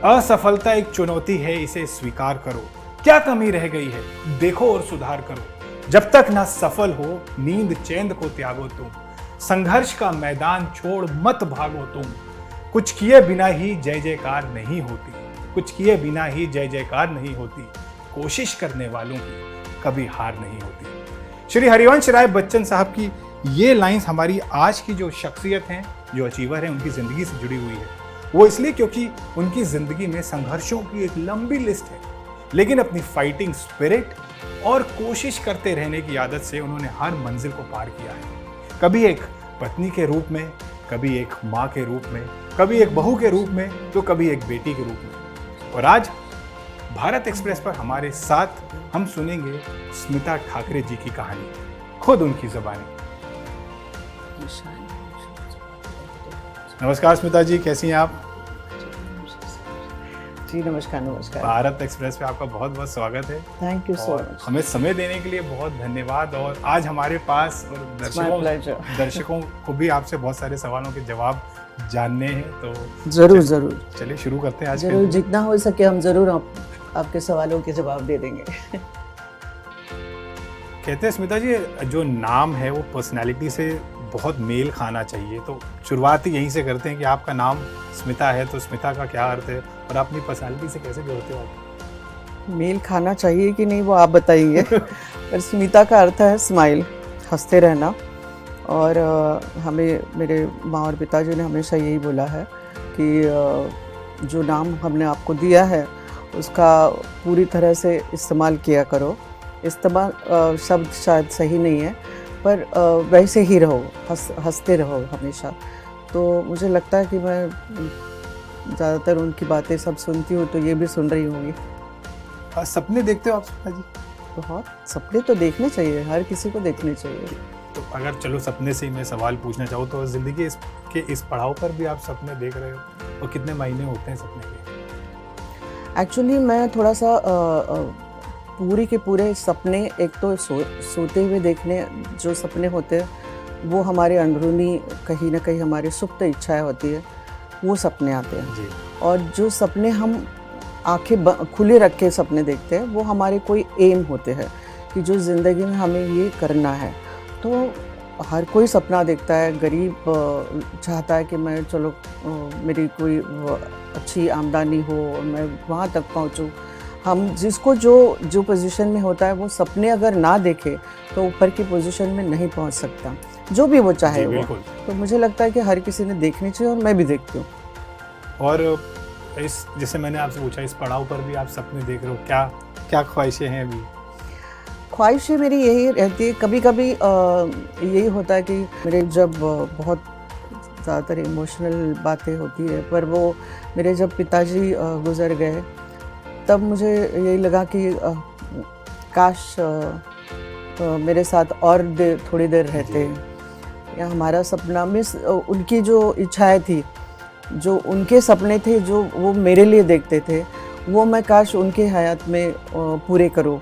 असफलता एक चुनौती है, इसे स्वीकार करो। क्या कमी रह गई है, देखो और सुधार करो। जब तक ना सफल हो, नींद चैन को त्यागो तुम। संघर्ष का मैदान छोड़ मत भागो तुम। कुछ किए बिना ही जय जयकार नहीं होती, कुछ किए बिना ही जय जयकार नहीं होती। कोशिश करने वालों की कभी हार नहीं होती। श्री हरिवंश राय बच्चन साहब की ये लाइंस हमारी आज की जो शख्सियत हैं, जो अचीवर हैं, उनकी जिंदगी से जुड़ी हुई है। वो इसलिए क्योंकि उनकी जिंदगी में संघर्षों की एक लंबी लिस्ट है, लेकिन अपनी फाइटिंग स्पिरिट और कोशिश करते रहने की आदत से उन्होंने हर मंजिल को पार किया है। कभी एक पत्नी के रूप में, कभी एक माँ के रूप में, कभी एक बहू के रूप में, तो कभी एक बेटी के रूप में। और आज भारत एक्सप्रेस पर हमारे साथ हम सुनेंगे स्मिता ठाकरे जी की कहानी, खुद उनकी ज़बानी। नमस्कार स्मिता जी, कैसी हैं आप? जी नमस्कार। नमस्कार। भारत एक्सप्रेस पे आपका बहुत बहुत स्वागत है। Thank you so much. हमें समय देने के लिए बहुत धन्यवाद। और आज हमारे पास और दर्शकों को भी आपसे बहुत सारे सवालों के जवाब जानने हैं, तो जरूर चलिए शुरू करते हैं। आज जरूर, जितना हो सके हम जरूर आपके सवालों के जवाब दे देंगे। कहते हैं स्मिता जी, जो नाम है वो पर्सनैलिटी से बहुत मेल खाना चाहिए, तो शुरुआत ही यहीं से करते हैं कि आपका नाम स्मिता है, तो स्मिता का क्या अर्थ है और अपनी पर्सनैलिटी से कैसे जोड़ते हो आप? मेल खाना चाहिए कि नहीं वो आप बताइए। पर स्मिता का अर्थ है स्माइल, हंसते रहना। और हमें मेरे माँ और पिताजी ने हमेशा यही बोला है कि जो नाम हमने आपको दिया है उसका पूरी तरह से इस्तेमाल किया करो। इस्तेमाल शब्द शायद सही नहीं है, पर वैसे ही रहो, हंसते रहो हमेशा। तो मुझे लगता है कि मैं ज़्यादातर उनकी बातें सब सुनती हूँ, तो ये भी सुन रही होंगी। सपने देखते हो आप स्मिता जी? बहुत सपने तो देखने चाहिए, हर किसी को देखने चाहिए। तो अगर चलो सपने से ही मैं सवाल पूछना चाहूँ, तो ज़िंदगी के इस पड़ाव पर भी आप सपने देख रहे हो, और कितने महीने होते हैं सपने के? एक्चुअली मैं थोड़ा सा पूरे के पूरे सपने, एक तो सोते हुए देखने जो सपने होते हैं वो हमारे अंदरूनी कहीं ना कहीं हमारी सुप्त इच्छाएं होती है, वो सपने आते हैं जी। और जो सपने हम आंखें खुले रख के सपने देखते हैं वो हमारे कोई एम होते हैं कि जो ज़िंदगी में हमें ये करना है। तो हर कोई सपना देखता है। गरीब चाहता है कि मैं चलो मेरी कोई अच्छी आमदनी हो और मैं वहाँ तक पहुँचूँ। हम जिसको जो पोजीशन में होता है वो सपने अगर ना देखे तो ऊपर की पोजीशन में नहीं पहुंच सकता, जो भी वो चाहे वो। तो मुझे लगता है कि हर किसी ने देखनी चाहिए, और मैं भी देखती हूँ। और इस जैसे मैंने आपसे पूछा, इस पड़ाव पर भी आप सपने देख रहे हो, क्या ख्वाहिशें हैं अभी? ख्वाहिशें मेरी यही रहती है, कभी कभी यही होता है कि मेरे जब बहुत ज़्यादातर इमोशनल बातें होती है, पर वो मेरे जब पिताजी गुज़र गए तब मुझे यही लगा कि काश मेरे साथ और थोड़ी देर रहते, या हमारा सपना में उनकी जो इच्छाएं थी, जो उनके सपने थे, जो वो मेरे लिए देखते थे, वो मैं काश उनके हयात में पूरे करूं।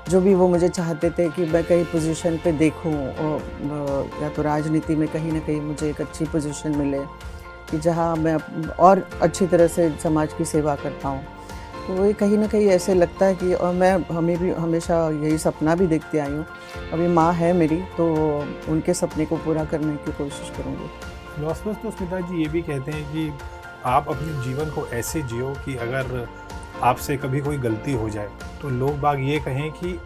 जो भी वो मुझे चाहते थे कि मैं कहीं पोजीशन पे देखूं, या तो राजनीति में कहीं ना कहीं मुझे एक अच्छी पोजीशन मिले कि जहां मैं और अच्छी तरह से समाज की सेवा कर पाऊँ। तो वो कहीं ना कहीं ऐसे लगता है कि, और मैं हमें भी हमेशा यही सपना भी देखती आई हूँ। अभी माँ है मेरी, तो उनके सपने को पूरा करने की कोशिश करूँगी। फिलोसफर्स तो स्मिता जी ये भी कहते हैं कि आप अपने जीवन को ऐसे जियो कि अगर आपसे कभी कोई गलती हो जाए तो लोग बाग ये कहें कि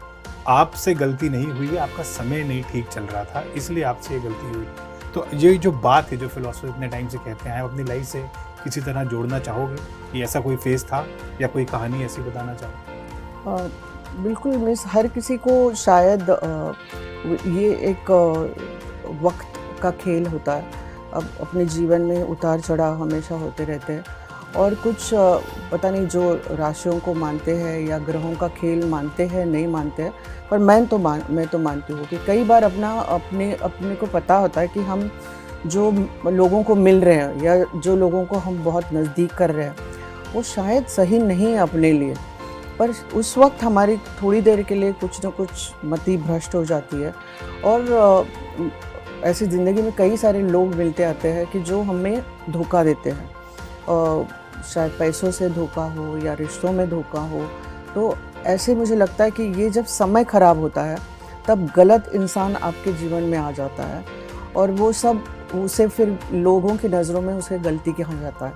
आपसे गलती नहीं हुई है, आपका समय नहीं ठीक चल रहा था, इसलिए आपसे ये गलती हुई। तो ये जो बात है, जो फिलोसफर इतने टाइम से कहते हैं, अपनी लाइफ से किसी तरह जोड़ना चाहोगे कि ऐसा कोई फेज था या कोई कहानी ऐसी बताना चाहो? बिल्कुल मिस, हर किसी को शायद ये एक वक्त का खेल होता है। अब अपने जीवन में उतार चढ़ाव हमेशा होते रहते हैं, और कुछ पता नहीं जो राशियों को मानते हैं या ग्रहों का खेल मानते हैं, नहीं मानते हैं, पर मैं तो मानती हूँ कि कई बार अपने को पता होता है कि हम जो लोगों को मिल रहे हैं या जो लोगों को हम बहुत नज़दीक कर रहे हैं वो शायद सही नहीं है अपने लिए, पर उस वक्त हमारी थोड़ी देर के लिए कुछ ना कुछ मति भ्रष्ट हो जाती है। और ऐसी ज़िंदगी में कई सारे लोग मिलते आते हैं कि जो हमें धोखा देते हैं। शायद पैसों से धोखा हो या रिश्तों में धोखा हो। तो ऐसे मुझे लगता है कि ये जब समय ख़राब होता है तब गलत इंसान आपके जीवन में आ जाता है और वो सब उसे फिर लोगों की नज़रों में उसे गलती कहा जाता है।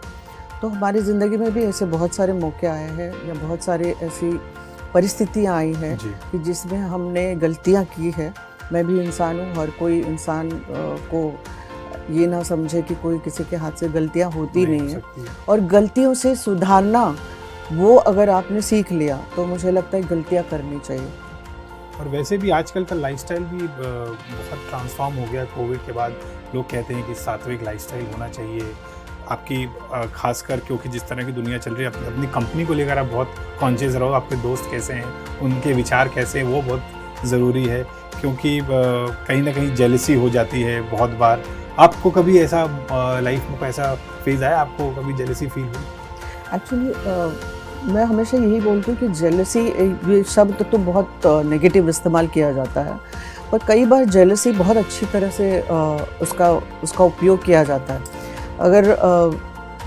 तो हमारी ज़िंदगी में भी ऐसे बहुत सारे मौके आए हैं या बहुत सारे ऐसी परिस्थितियाँ आई हैं कि जिसमें हमने गलतियाँ की है। मैं भी इंसान हूँ, हर कोई इंसान को ये ना समझे कि कोई किसी के हाथ से गलतियाँ होती नहीं है और गलतियों से सुधारना, वो अगर आपने सीख लिया तो मुझे लगता है गलतियाँ करनी चाहिए। और वैसे भी आजकल का लाइफस्टाइल भी बहुत ट्रांसफॉर्म हो गया कोविड के बाद। लोग कहते हैं कि सात्विक लाइफस्टाइल होना चाहिए आपकी, खासकर क्योंकि जिस तरह की दुनिया चल रही है, अपनी कंपनी को लेकर आप बहुत कॉन्शियस रहो। आपके दोस्त कैसे हैं, उनके विचार कैसे हैं, वो बहुत ज़रूरी है, क्योंकि कहीं ना कहीं जेलसी हो जाती है बहुत बार। आपको कभी ऐसा लाइफ में ऐसा फेज आया, आपको कभी जेलसी फील हुई? एक्चुअली मैं हमेशा यही बोलती हूँ कि जेलसी ये शब्द तो बहुत नेगेटिव इस्तेमाल किया जाता है, पर कई बार जेलसी बहुत अच्छी तरह से उसका उपयोग किया जाता है।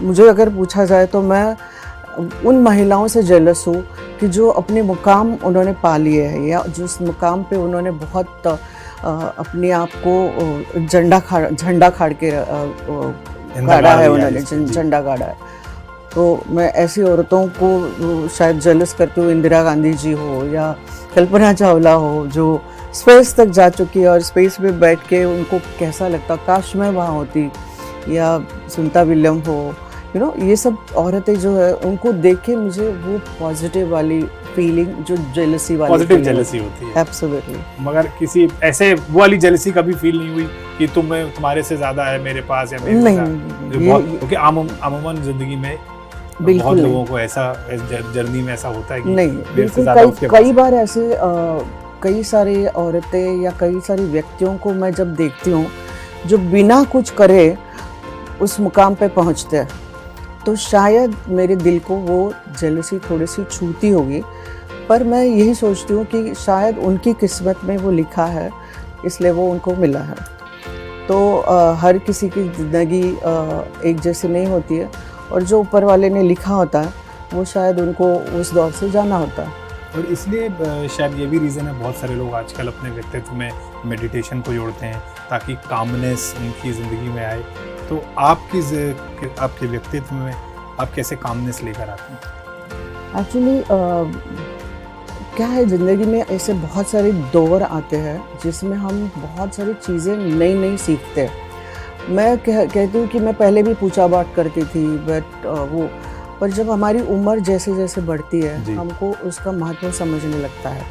मुझे अगर पूछा जाए तो मैं उन महिलाओं से जेलस हूँ कि जो अपने मुकाम उन्होंने पा लिए हैं या जिस मुकाम पे उन्होंने बहुत अपने आप को झंडा खाड़ के गाड़ा है, उन्होंने झंडा गाड़ा है। तो मैं ऐसी औरतों को शायद जेलस करती हूँ, इंदिरा गांधी जी हो या कल्पना चावला हो, जो स्पेस तक जा चुकी है और स्पेस में बैठ के उनको कैसा लगता, काश मैं वहाँ होती, या सुनीता विलियम हो, ये सब औरतें जो है उनको देख के मुझे वो पॉजिटिव वाली फीलिंग, जो जेलसी वाली पॉजिटिव जेलसी होती है। एब्सोल्युटली। मगर किसी ऐसे वो वाली जेलसी कभी फील नहीं हुई कि तुम्हारे से ज्यादा है मेरे पास या मेरे नहीं, क्योंकि आमूमन जिंदगी में बहुत लोगों को ऐसा जर्नी में ऐसा होता है कि नहीं, बिल्कुल। कई बार ऐसे कई सारी औरतें या कई सारी व्यक्तियों को मैं जब देखती हूँ जो बिना कुछ करे उस मुकाम पे पहुँचते हैं, तो शायद मेरे दिल को वो जेलसी थोड़ी सी छूती होगी, पर मैं यही सोचती हूँ कि शायद उनकी किस्मत में वो लिखा है, इसलिए वो उनको मिला है। तो हर किसी की ज़िंदगी एक जैसी नहीं होती है और जो ऊपर वाले ने लिखा होता है वो शायद उनको उस दौर से जाना होता है। और इसलिए शायद ये भी रीज़न है, बहुत सारे लोग आजकल अपने व्यक्तित्व में मेडिटेशन को जोड़ते हैं ताकि कामनेस उनकी ज़िंदगी में आए। तो आपके व्यक्तित्व में आप कैसे कामनेस लेकर आते हैं? एक्चुअली क्या है, ज़िंदगी में ऐसे बहुत सारे दौर आते हैं जिसमें हम बहुत सारी चीज़ें नई सीखते हैं। मैं कहती हूँ कि मैं पहले भी पूछा बात करती थी, पर जब हमारी उम्र जैसे जैसे बढ़ती है हमको उसका महत्व समझने लगता है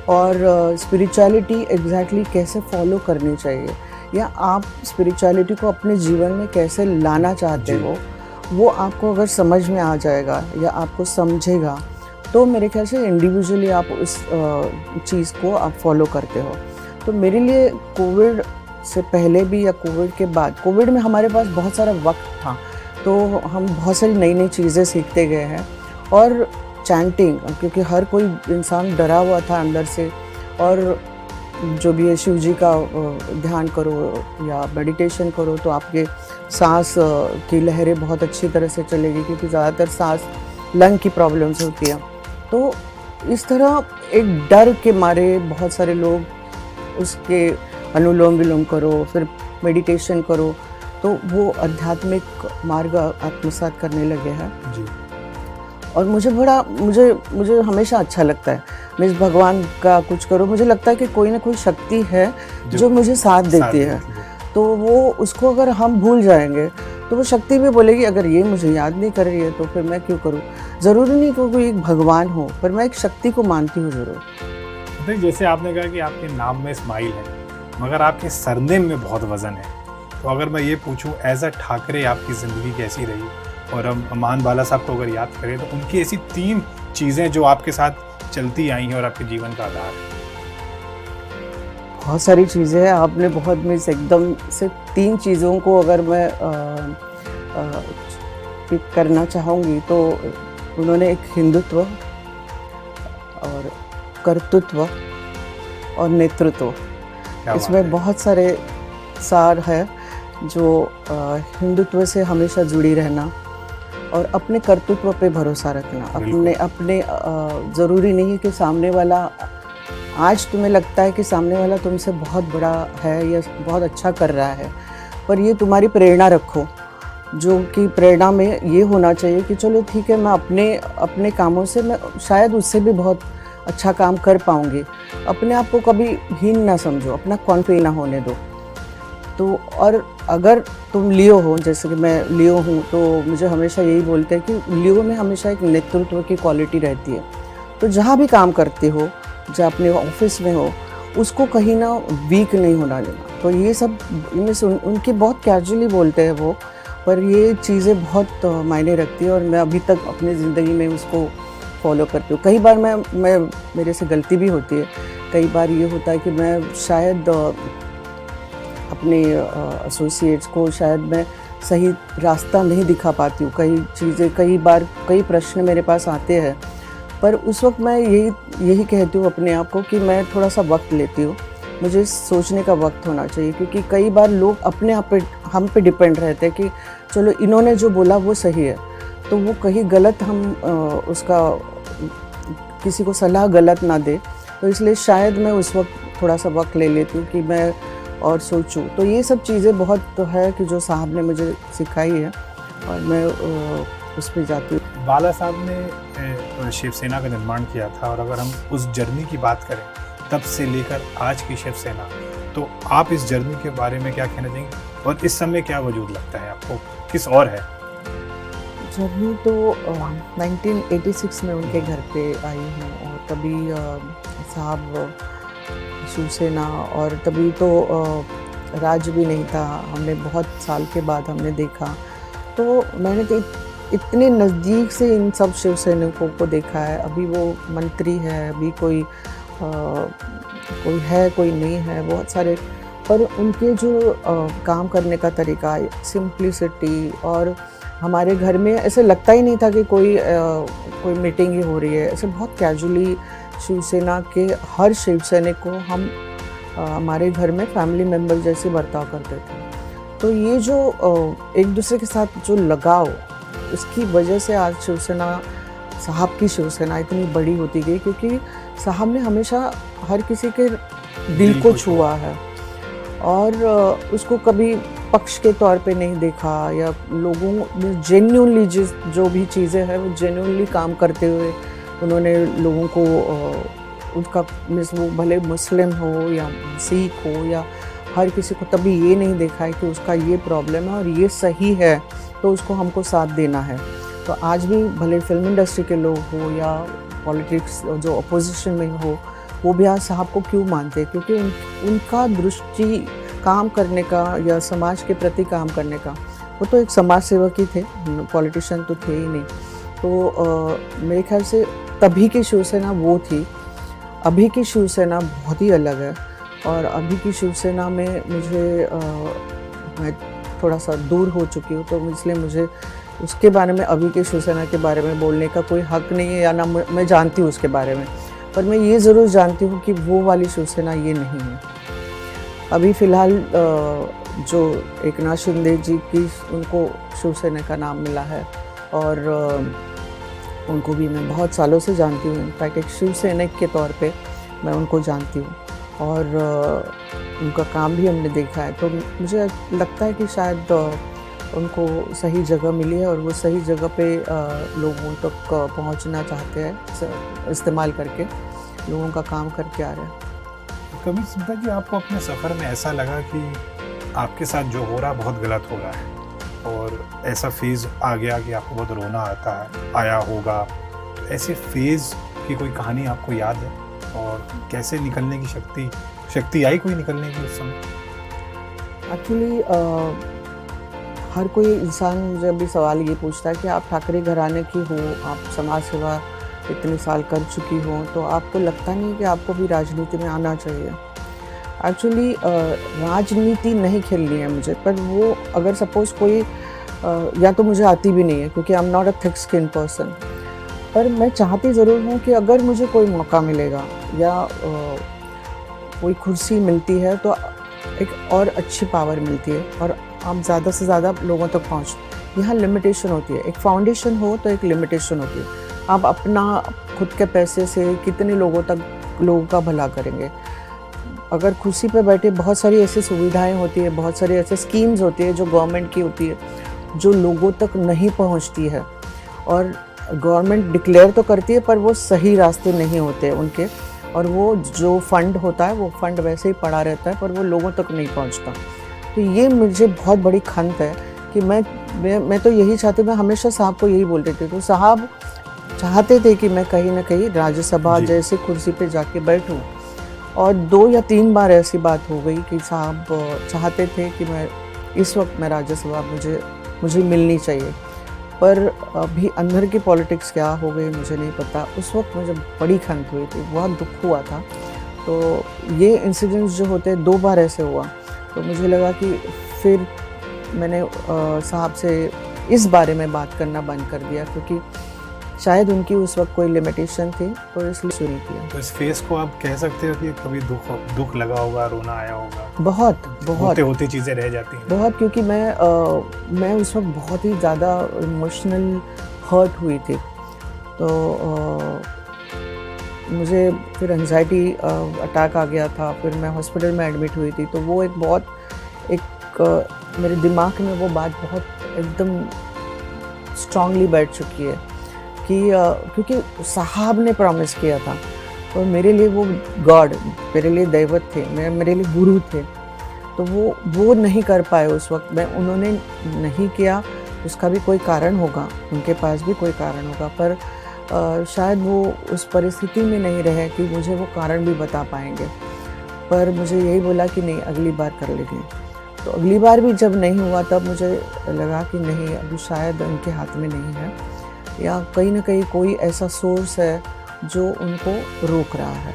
और स्पिरिचुअलिटी एग्जैक्टली कैसे फॉलो करनी चाहिए या आप स्पिरिचुअलिटी को अपने जीवन में कैसे लाना चाहते हो, वो आपको अगर समझ में आ जाएगा या आपको समझेगा तो मेरे ख्याल से इंडिविजुअली आप उस चीज़ को आप फॉलो करते हो। तो मेरे लिए कोविड से पहले भी या कोविड के बाद, कोविड में हमारे पास बहुत सारा वक्त था तो हम बहुत सारी नई चीज़ें सीखते गए हैं। और चैंटिंग, क्योंकि हर कोई इंसान डरा हुआ था अंदर से, और जो भी है शिव जी का ध्यान करो या मेडिटेशन करो तो आपके सांस की लहरें बहुत अच्छी तरह से चलेगी, क्योंकि ज़्यादातर सांस लंग की प्रॉब्लम्स होती हैं। तो इस तरह एक डर के मारे बहुत सारे लोग उसके अनुलोम विलोम करो, फिर मेडिटेशन करो, तो वो आध्यात्मिक मार्ग आत्मसात करने लगे हैं जी। और मुझे हमेशा अच्छा लगता है, मैं इस भगवान का कुछ करूँ, मुझे लगता है कि कोई ना कोई शक्ति है जो मुझे साथ देती है। तो वो उसको अगर हम भूल जाएंगे तो वो शक्ति भी बोलेगी अगर ये मुझे याद नहीं कर रही है तो फिर मैं क्यों करूँ। ज़रूरी नहीं कि कोई एक भगवान हो, पर मैं एक शक्ति को मानती हूँ ज़रूर। जैसे आपने कहा कि आपके नाम में स्माइल है, मगर आपके सरनेम में बहुत वजन है। तो अगर मैं ये पूछूं एज अ ठाकरे आपकी ज़िंदगी कैसी रही, और हम अमान बाला साहब को अगर याद करें तो उनकी ऐसी 3 चीज़ें जो आपके साथ चलती आई हैं और आपके जीवन का आधार है? बहुत सारी चीज़ें हैं, आपने बहुत मिस एकदम से 3 चीज़ों को अगर मैं पिक करना चाहूँगी तो उन्होंने एक हिंदुत्व और कर्तृत्व और नेतृत्व, इसमें बहुत सारे सार है। जो हिंदुत्व से हमेशा जुड़ी रहना और अपने कर्तृत्व पे भरोसा रखना। अपने ज़रूरी नहीं है कि सामने वाला, आज तुम्हें लगता है कि सामने वाला तुमसे बहुत बड़ा है या बहुत अच्छा कर रहा है, पर ये तुम्हारी प्रेरणा रखो, जो कि प्रेरणा में ये होना चाहिए कि चलो ठीक है, मैं अपने कामों से मैं शायद उससे भी बहुत अच्छा काम कर पाऊँगी। अपने आप को कभी हीन ना समझो, अपना कॉन्फिडेंस ना होने दो। तो और अगर तुम लियो हो, जैसे कि मैं लियो हूँ, तो मुझे हमेशा यही बोलते हैं कि लियो में हमेशा एक नेतृत्व की क्वालिटी रहती है। तो जहाँ भी काम करते हो, जहाँ अपने ऑफिस में हो, उसको कहीं ना वीक नहीं होना देना। तो ये सब इनमें से उनकी बहुत कैजुअली बोलते हैं वो, पर ये चीज़ें बहुत मायने रखती है और मैं अभी तक अपनी ज़िंदगी में उसको फॉलो करती हूँ। कई बार मैं मेरे से गलती भी होती है। कई बार ये होता है कि मैं शायद अपने एसोसिएट्स को शायद मैं सही रास्ता नहीं दिखा पाती हूँ। कई चीज़ें, कई बार कई प्रश्न मेरे पास आते हैं, पर उस वक्त मैं यही कहती हूँ अपने आप को कि मैं थोड़ा सा वक्त लेती हूँ। मुझे सोचने का वक्त होना चाहिए, क्योंकि कई बार लोग अपने आप पे, हम पे डिपेंड रहते हैं कि चलो इन्होंने जो बोला वो सही है, तो वो कहीं गलत हम उसका किसी को सलाह गलत ना दे। तो इसलिए शायद मैं उस वक्त थोड़ा सा वक्त ले लेती हूँ कि मैं और सोचूं। तो ये सब चीज़ें बहुत तो है कि जो साहब ने मुझे सिखाई है और मैं उस पर जाती हूँ। बाला साहब ने शिवसेना का निर्माण किया था, और अगर हम उस जर्नी की बात करें तब से लेकर आज की शिवसेना, तो आप इस जर्नी के बारे में क्या कहना चाहेंगे और इस समय क्या वजूद लगता है आपको, किस और है? जर्नी तो 1986 में उनके घर पे आई हूँ, और तभी साहब शिवसेना, और तभी तो राज भी नहीं था। हमने बहुत साल के बाद हमने देखा, तो मैंने तो इतने नज़दीक से इन सब शिव सैनिकों को देखा है। अभी वो मंत्री है, अभी कोई है, कोई नहीं है, बहुत सारे, पर उनके जो काम करने का तरीका, सिंप्लिसिटी, और हमारे घर में ऐसे लगता ही नहीं था कि कोई मीटिंग ही हो रही है। ऐसे बहुत कैजुअली शिवसेना के हर शिव सैनिक को हम हमारे घर में फैमिली मेम्बर जैसे बर्ताव करते थे। तो ये जो एक दूसरे के साथ जो लगाव, इसकी वजह से आज शिवसेना, साहब की शिवसेना इतनी बड़ी होती गई, क्योंकि साहब ने हमेशा हर किसी के दिल को छुआ है, और उसको कभी पक्ष के तौर पे नहीं देखा, या लोगों में जेन्युइनली जो भी चीज़ें हैं वो जेन्युइनली काम करते हुए उन्होंने लोगों को उनका, वो भले मुस्लिम हो या सिख हो या हर किसी को, तभी ये नहीं देखा है कि उसका ये प्रॉब्लम है और ये सही है, तो उसको हमको साथ देना है। तो आज भी भले फिल्म इंडस्ट्री के लोग हो या पॉलिटिक्स जो अपोजिशन में हो, वो भी आज साहब को क्यों मानते हैं, क्योंकि उनका दृष्टि काम करने का या समाज के प्रति काम करने का, वो तो एक समाज सेवक ही थे, पॉलिटिशियन तो थे ही नहीं। तो मेरे ख्याल से तभी की शिवसेना वो थी। अभी की शिवसेना बहुत ही अलग है, और अभी की शिवसेना में मैं थोड़ा सा दूर हो चुकी हूँ, तो इसलिए मुझे उसके बारे में, अभी के शिवसेना के बारे में बोलने का कोई हक नहीं है, या ना मैं जानती हूँ उसके बारे में। पर मैं ये ज़रूर जानती हूँ कि वो वाली शिवसेना ये नहीं है। अभी फ़िलहाल जो एकनाथ शिंदे जी की, उनको शिवसेना का नाम मिला है, और उनको भी मैं बहुत सालों से जानती हूँ। इनफैक्ट एक शिव सैनिक के तौर पे मैं उनको जानती हूँ, और उनका काम भी हमने देखा है। तो मुझे लगता है कि शायद उनको सही जगह मिली है, और वो सही जगह पे लोगों तक पहुँचना चाहते हैं, इस्तेमाल करके लोगों का काम करके आ रहे हैं। कभी सुनता कि आपको अपने सफ़र में ऐसा लगा कि आपके साथ जो हो रहा बहुत गलत हो रहा है, और ऐसा फेज़ आ गया कि आपको बहुत रोना आया होगा, तो ऐसे फेज़ की कोई कहानी आपको याद है, और कैसे निकलने की शक्ति आई कोई निकलने की उस समय? एक्चुअली हर कोई इंसान मुझे अभी सवाल ये पूछता है कि आप ठाकरे घराने की हो, आप समाज सेवा इतने साल कर चुकी हो, तो आपको लगता नहीं कि आपको भी राजनीति में आना चाहिए? एक्चुअली राजनीति नहीं खेलनी है मुझे, पर वो अगर सपोज़ कोई या तो मुझे आती भी नहीं है, क्योंकि I am not a thick skin person, पर मैं चाहती ज़रूर हूँ कि अगर मुझे कोई मौका मिलेगा या कोई कुर्सी मिलती है, तो एक और अच्छी पावर मिलती है, और आप ज़्यादा से ज़्यादा लोगों तक यहाँ लिमिटेशन होती है। एक फाउंडेशन हो तो एक लिमिटेशन होती है। आप अपना खुद के पैसे से कितने लोगों का भला करेंगे। अगर कुर्सी पे बैठे बहुत सारी ऐसी सुविधाएं होती है, बहुत सारी ऐसे स्कीम्स होती है जो गवर्नमेंट की होती है, जो लोगों तक नहीं पहुंचती है, और गवर्नमेंट डिक्लेयर तो करती है पर वो सही रास्ते नहीं होते उनके, और वो जो फंड होता है वो फंड वैसे ही पड़ा रहता है पर वो लोगों तक नहीं पहुंचता। तो ये मुझे बहुत बड़ी खंत है कि मैं तो यही चाहती, मैं हमेशा साहब को यही बोलती थी। तो साहब चाहते थे कि मैं कहीं ना कहीं राज्यसभा जैसे कुर्सी पे जाके बैठूं, और 2 या 3 बार ऐसी बात हो गई कि साहब चाहते थे कि मैं इस वक्त मैं राज्यसभा मुझे मिलनी चाहिए, पर अभी अंदर की पॉलिटिक्स क्या हो गई मुझे नहीं पता। उस वक्त मुझे बड़ी खंत हुई थी, बहुत दुख हुआ था। तो ये इंसिडेंट्स जो होते हैं 2 बार ऐसे हुआ, तो मुझे लगा कि फिर मैंने साहब से इस बारे में बात करना बंद कर दिया, क्योंकि शायद उनकी उस वक्त कोई लिमिटेशन थी, तो इसलिए शुरू किया। तो इस फेस को आप कह सकते हो कि कभी दुख लगा होगा, रोना आया होगा? बहुत होते चीज़ें रह जाती हैं बहुत, क्योंकि मैं उस वक्त बहुत ही ज़्यादा इमोशनल हर्ट हुई थी। तो मुझे फिर एंजाइटी अटैक आ गया था, फिर मैं हॉस्पिटल में एडमिट हुई थी। तो वो मेरे दिमाग में वो बात बहुत एकदम स्ट्रांगली बैठ चुकी है कि क्योंकि साहब ने प्रॉमिस किया था, और मेरे लिए वो गॉड, मेरे लिए दैवत थे, मेरे लिए गुरु थे। तो वो नहीं कर पाए उस वक्त में, उन्होंने नहीं किया। उसका भी कोई कारण होगा, उनके पास भी कोई कारण होगा, पर शायद वो उस परिस्थिति में नहीं रहे कि मुझे वो कारण भी बता पाएंगे। पर मुझे यही बोला कि नहीं, अगली बार कर लेंगे। तो अगली बार भी जब नहीं हुआ तब मुझे लगा कि नहीं, अभी शायद उनके हाथ में नहीं है, या कहीं ना कहीं कोई ऐसा सोर्स है जो उनको रोक रहा है।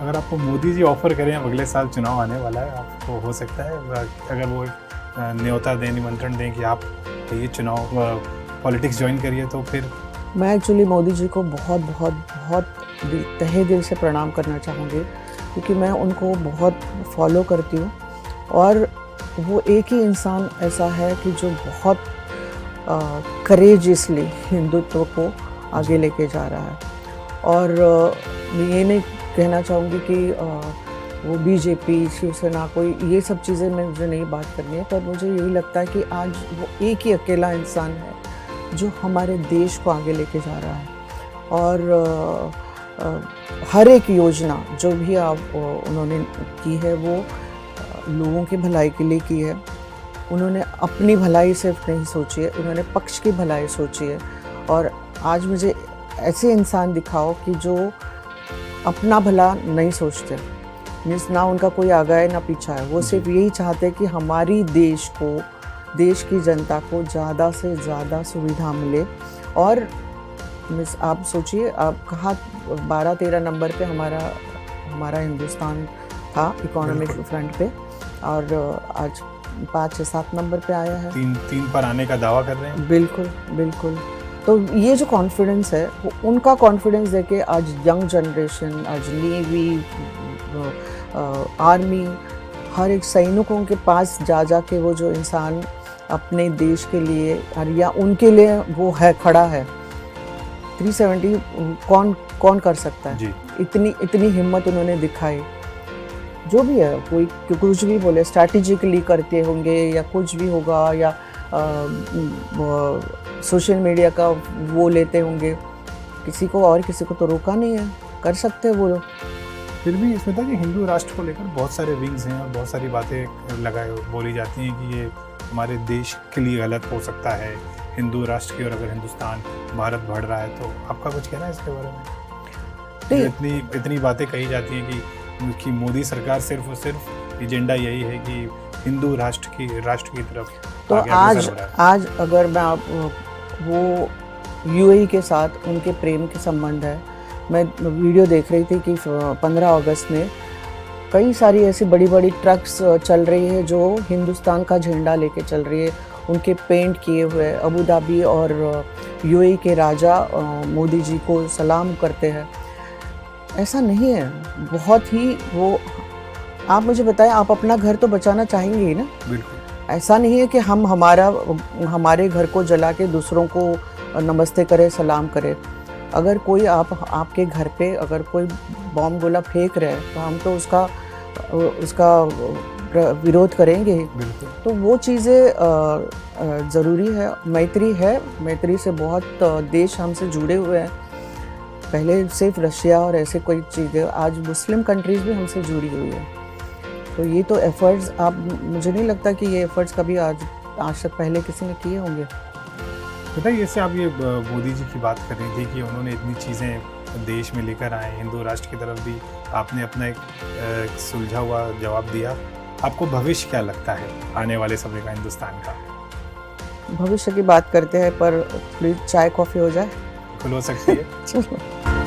अगर आपको मोदी जी ऑफर करें, अगले साल चुनाव आने वाला है, आपको हो सकता है अगर वो न्योता दें, निमंत्रण दें कि आप ये चुनाव पॉलिटिक्स ज्वाइन करिए, तो फिर? मैं एक्चुअली मोदी जी को बहुत बहुत बहुत तहे दिल से प्रणाम करना चाहूँगी, क्योंकि मैं उनको बहुत फॉलो करती हूँ, और वो एक ही इंसान ऐसा है कि जो बहुत करेजियसली हिंदुत्व को आगे लेके जा रहा है। और मैं ये नहीं कहना चाहूँगी कि वो बीजेपी, शिवसेना, कोई ये सब चीज़ें मुझे नहीं बात करनी है, पर मुझे यही लगता है कि आज वो एक ही अकेला इंसान है जो हमारे देश को आगे लेके जा रहा है। और हर एक योजना जो भी उन्होंने की है वो लोगों की भलाई के लिए की है। उन्होंने अपनी भलाई सिर्फ नहीं सोची है, उन्होंने पक्ष की भलाई सोची है। और आज मुझे ऐसे इंसान दिखाओ कि जो अपना भला नहीं सोचते, मीन्स ना उनका कोई आगा है ना पीछा है, वो सिर्फ यही चाहते हैं कि हमारी देश की जनता को ज़्यादा से ज़्यादा सुविधा मिले। और मीन्स आप सोचिए, आप कहाँ 12-13 नंबर पे हमारा हिंदुस्तान था इकोनॉमिक फ्रंट पे, और आज 5-7 नंबर पे आया है। 3 पर आने का दावा कर रहे हैं। बिल्कुल। तो ये जो कॉन्फिडेंस है, वो उनका कॉन्फिडेंस देके आज यंग जनरेशन, आज नेवी, आर्मी, हर एक सैनिकों के पास जा के वो जो इंसान अपने देश के लिए या उनके लिए वो है खड़ा है, 370 कौन कर सकता है? इतनी हिम्मत उन्होंने दिखाई। जो भी है, कोई कुछ भी बोले, स्ट्रैटेजिकली करते होंगे या कुछ भी होगा, या सोशल मीडिया का वो लेते होंगे, किसी को तो रोका नहीं है, कर सकते हैं वो लोग। फिर भी इसमें था कि हिंदू राष्ट्र को लेकर बहुत सारे विंग्स हैं और बहुत सारी बातें बोली जाती हैं कि ये हमारे देश के लिए गलत हो सकता है, हिंदू राष्ट्र की, और अगर हिंदुस्तान, भारत बढ़ रहा है। तो आपका कुछ कहना है इसके बारे में? इतनी बातें कही जाती हैं कि मोदी सरकार सिर्फ और सिर्फ एजेंडा यही है कि हिंदू राष्ट्र की तरफ। तो आज अगर मैं वो यूएई के साथ उनके प्रेम के संबंध है, मैं वीडियो देख रही थी कि 15 अगस्त में कई सारी ऐसी बड़ी बड़ी ट्रक्स चल रही है जो हिंदुस्तान का झंडा लेके चल रही है, उनके पेंट किए हुए। अबू धाबी और यूएई के राजा मोदी जी को सलाम करते हैं। ऐसा नहीं है, बहुत ही वो। आप मुझे बताएं, आप अपना घर तो बचाना चाहेंगे ही ना? बिल्कुल। ऐसा नहीं है कि हम हमारे घर को जला के दूसरों को नमस्ते करे, सलाम करे। अगर कोई आपके घर पे अगर कोई बॉम्ब गोला फेंक रहा है तो हम तो उसका विरोध करेंगे ही। बिल्कुल। तो वो चीज़ें ज़रूरी है। मैत्री से बहुत देश हमसे जुड़े हुए हैं। पहले सिर्फ रशिया और ऐसे कोई चीज़ें, आज मुस्लिम कंट्रीज़ भी हमसे जुड़ी हुई है। तो ये तो एफ़र्ट्स मुझे नहीं लगता कि ये एफ़र्ट्स कभी आज तक पहले किसी ने किए होंगे। बताइए, जैसे आप ये मोदी जी की बात कर रही थी कि उन्होंने इतनी चीज़ें देश में लेकर आए, हिंदू राष्ट्र की तरफ भी आपने अपना एक सुलझा हुआ जवाब दिया। आपको भविष्य क्या लगता है आने वाले समय का हिंदुस्तान का? भविष्य की बात करते हैं पर प्लीज़ चाय कॉफ़ी हो जाए। खुल हो सकती है। चलो।